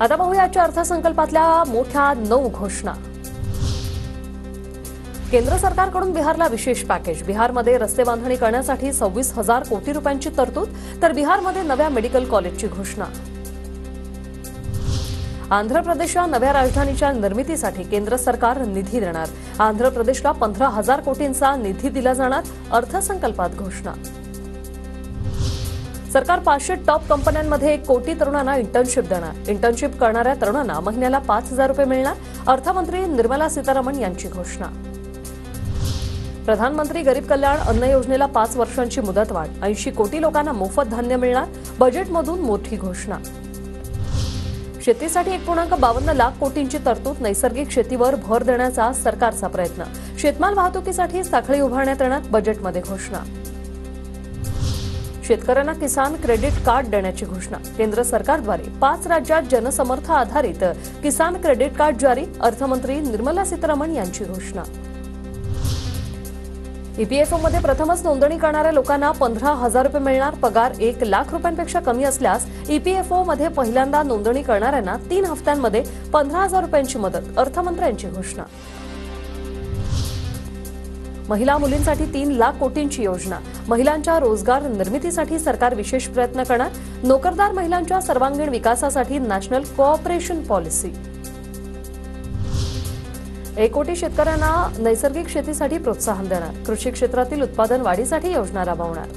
आता पाहूया आजच्या अर्थसंकल्पातल्या मोठ्या 9 घोषणा। केंद्र सरकारकडून बिहारला विशेष पॅकेज। बिहारमध्ये रस्ते बांधणी करण्यासाठी 26,000 कोटी रुपयांची तरतूद, तर बिहारमध्ये नव्या मेडिकल कॉलेजची घोषणा। आंध्र प्रदेशला नव्या राजधानीच्या निर्मितीसाठी केंद्र सरकार निधी देणार। आंध्र प्रदेशला 15,000 कोटींचा निधी दिला जाणार, अर्थसंकल्पात घोषणा। सरकार 500 टॉप कंपन्यांमध्ये 1 कोटी तरुणांना इंटर्नशिप देणार। इंटर्नशिप करणाऱ्या तरुणांना महिन्याला 5,000 रुपये मिळणार, अर्थमंत्री निर्मला सीतारामन यांची घोषणा। प्रधानमंत्री गरीब कल्याण अन्न योजनेला 5 वर्षांची मुदतवाढ। 80 कोटी लोकांना मोफत धान्य मिळणार, बजेटमधून मोठी घोषणा। शेतीसाठी 1.52 लाख कोटींची तरतूद। नैसर्गिक शेतीवर भर देण्याचा सरकारचा प्रयत्न। शेतमाल वाहतुकीसाठी साखळी उभारण्यात येणार, बजेटमध्ये घोषणा। शेतकऱ्यांना किसान क्रेडिट कार्ड देण्याची घोषणा। केंद्र सरकारद्वारे 5 राज्यात जनसमर्थ आधारित किसान क्रेडिट कार्ड जारी। अर्थमंत्री निर्मला सीतारामन यांची घोषणा। ईपीएफओमध्ये प्रथमच नोंदणी करणाऱ्या लोकांना 15,000 रुपये मिळणार। पगार 1 लाख रुपयांपेक्षा कमी असल्यास ईपीएफओमध्ये पहिल्यांदा नोंदणी करणाऱ्यांना 3 हप्त्यांमध्ये 15,000 रुपयांची मदत। अर्थमंत्र्यांची घोषणा। महिला मुलींसाठी 3 लाख कोटींची योजना। महिलांच्या रोजगार निर्मितीसाठी सरकार विशेष प्रयत्न करणार। नोकरदार महिलांच्या सर्वांगीण विकासासाठी नॅशनल कोऑपरेशन पॉलिसी। 1 कोटी शेतकऱ्यांना नैसर्गिक शेतीसाठी प्रोत्साहन देणार। कृषी क्षेत्रातील उत्पादन वाढीसाठी योजना राबवणार।